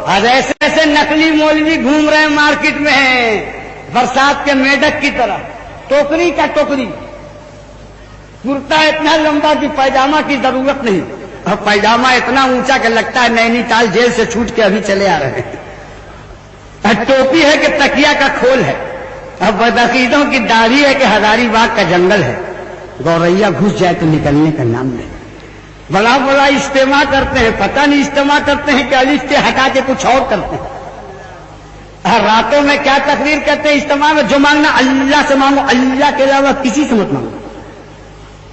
اور ایسے ایسے نقلی مولوی گھوم رہے ہیں مارکیٹ میں ہیں برسات کے میڈک کی طرح، ٹوکری کا ٹوکری، کرتا اتنا لمبا کہ پائجامہ کی ضرورت نہیں، اور پائجامہ اتنا اونچا کہ لگتا ہے نینی تال جیل سے چھوٹ کے ابھی چلے آ رہے ہیں، اور ٹوپی ہے کہ تکیا کا کھول ہے، اور بدعقیدوں کی داڑھی ہے کہ ہزاری باغ کا جنگل ہے، گوریا گھس جائے تو نکلنے کا نام نہیں، بڑا بڑا اجتماع کرتے ہیں، پتہ نہیں اجتماع کرتے ہیں کہ الف کے ہٹا کے کچھ اور کرتے ہیں، اور راتوں میں کیا تقریر کرتے ہیں اجتماع میں، جو مانگنا اللہ سے مانگو، اللہ کے علاوہ کسی سے مت مانگو،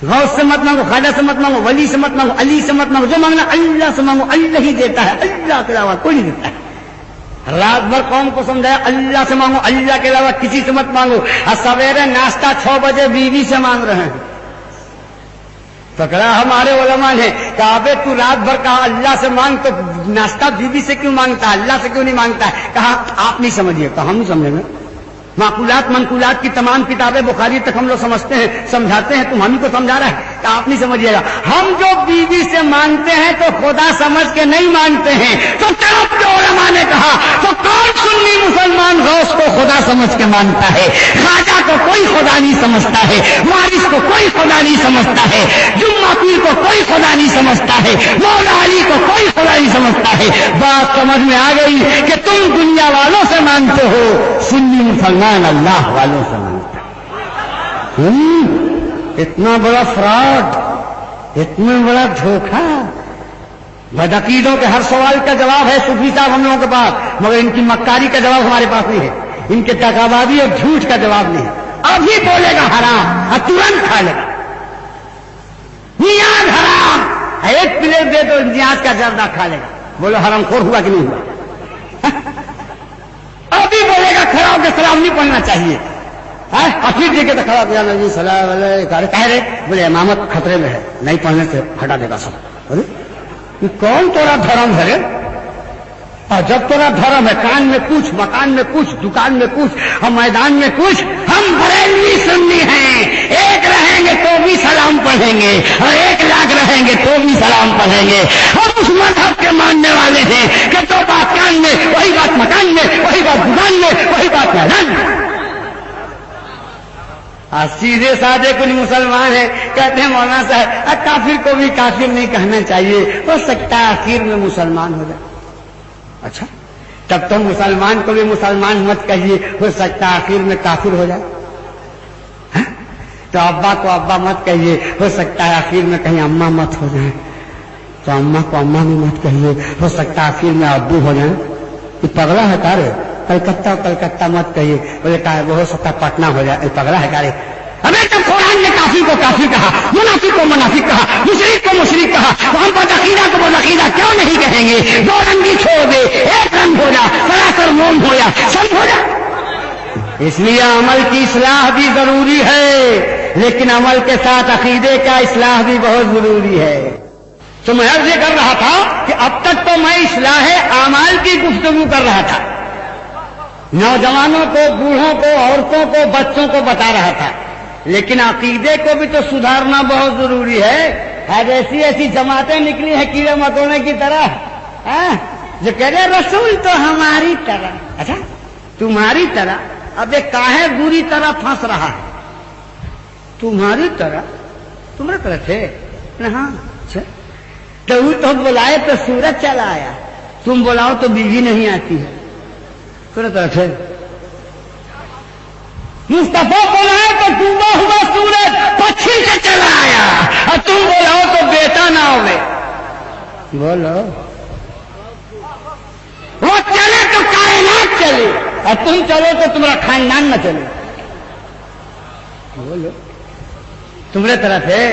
غوث سے مت مانگو، خواجہ سے مت مانگو، ولی سے مت مانگو، علی سے مت مانگو، جو مانگنا اللہ سے مانگو، اللہ ہی دیتا ہے، اللہ کے علاوہ کوئی نہیں دیتا ہے۔ رات بھر قوم کو سمجھایا اللہ سے مانگو، اللہ کے علاوہ کسی سے مت مانگو، اور سویرے ناشتہ 6 بجے بیوی سے مانگ رہے ہیں۔ پکڑا ہمارے علماء نے کہا ابے تو رات بھر کہا اللہ سے مانگ تو ناشتہ بیوی سے کیوں مانگتا ہے، اللہ سے کیوں نہیں مانگتا ہے؟ کہا آپ نہیں سمجھیے، کہا ہم نہیں سمجھیں گے، معقولات منقولات کی تمام کتابیں بخاری تک ہم لوگ سمجھتے ہیں، سمجھاتے ہیں، تم ہم ہی کو سمجھا رہا ہے کہ آپ نہیں سمجھیے گا، ہم جو بیوی سے مانگتے ہیں تو خدا سمجھ کے نہیں مانگتے ہیں۔ تو طرف کے علماء نے کہا تو کون سنی مسلمان غوث کو خدا سمجھ کے مانگتا ہے، خواجہ کو کوئی خدا نہیں سمجھتا ہے، وارث کو کوئی خدا نہیں سمجھتا ہے، جمعہ پیر کو کوئی خدا نہیں سمجھتا ہے، مولا علی کو کوئی خدا نہیں سمجھتا ہے۔ بات سمجھ میں آ گئی کہ تم دنیا والوں سے مانگتے ہو، سنی مسلمان اللہ والوں سے مانگتا ہے۔ اتنا بڑا فراڈ، اتنا بڑا دھوکہ، بدعقیدوں کے ہر سوال کا جواب ہے صوفی صاحب ہم لوگوں کے پاس، مگر ان کی مکاری کا جواب ہمارے پاس نہیں ہے، ان کے ٹکابازی اور جھوٹ کا جواب نہیں ہے۔ ابھی بولے گا حرام اور ترنت کھا لے گا، نیاز حرام، ایک پلیٹ دے تو نیاز کا زردہ کھا لے گا، بولو حرام خور ہوا کہ نہیں ہوا؟ ابھی بولے گا کھڑا ہو کے سلام نہیں پڑھنا چاہیے، افیر جی کے تو کھڑا ہو جی سلام علیکم، کہہ رہے بولے امامت خطرے میں ہے، نہیں پڑھنے سے ہٹا دے گا سب۔ ارے یہ کون تورا دھرم ہے رے؟ اور جب تورا دھرم ہے کان میں کچھ، مکان میں کچھ، دکان میں کچھ، اور میدان میں کچھ، ہم بریلوی سنی ہیں، ایک رہیں گے تو بھی سلام پڑھیں گے اور 1 لاکھ رہیں گے تو بھی سلام پڑھیں گے۔ ہم اس مذہب کے ماننے والے ہیں کہ جو بات کان میں وہی بات مکان میں، وہی بات دکان میں، وہی بات میدان میں۔ سیدھے سادے کچھ مسلمان ہیں کہتے ہیں مولانا صاحب کافر کو بھی کافر نہیں کہنا چاہیے، ہو سکتا ہے آخر میں مسلمان ہو جائے۔ اچھا تب تو مسلمان کو بھی مسلمان مت کہیے، ہو سکتا ہے آخر میں کافر ہو جائے۔ تو ابا کو ابا مت کہیے، ہو سکتا ہے آخر میں کہیں اماں مت ہو جائیں، تو اماں کو اماں بھی مت کہیے، ہو سکتا ہے آخر میں ابو ہو جائیں۔ یہ پگلا ہے کارے، کلکتہ مت کہیے، بولے وہ ہو سکتا ہے پٹنہ ہو جائے، پگلا ہے کارے۔ ابھی جب قرآن نے کافر کو کافر کہا، منافق کو منافق کہا، مشرک کو مشرک کہا، تو ہم بدعقیدہ کو بدعقیدہ کیوں نہیں کہیں گے؟ 2 رنگی چھوڑ دے، 1 رنگ ہو جا، سراسر موم ہو جا، سب ہو جا۔ اس لیے عمل کی اصلاح بھی ضروری ہے، لیکن عمل کے ساتھ عقیدے کا اصلاح بھی بہت ضروری ہے۔ تو میں عرض یہ کر رہا تھا کہ اب تک تو میں اصلاح اعمال کی گفتگو کر رہا تھا، نوجوانوں کو، بوڑھوں کو، عورتوں کو، بچوں کو بتا رہا تھا، لیکن عقیدے کو بھی تو سدھارنا بہت ضروری ہے۔ آج ایسی جماعتیں نکلی ہیں کیڑے مکوڑے کی طرح، جو کہہ رہے رسول تو ہماری طرح۔ اچھا تمہاری طرح؟ اب ایک کاہے بری طرح پھنس رہا ہے، تمہاری طرح؟ تمہاری طرح تھے؟ ہاں اچھا تو وہ تو بلائے تو سورج چلا آیا، تم بلاؤ تو بیوی نہیں آتی ہے، تمہاری طرح تھے؟ مصطفیٰ بلائے تو ڈوبا ہوا سورج پچھی سے چلا آیا، اور تم بلاؤ تو بیٹا نہ ہوئے، بولو وہ چلے تو کائنات چلے، اور تم چلو تو تمہارا خاندان نہ چلے، بولو تمہارے طرف ہے؟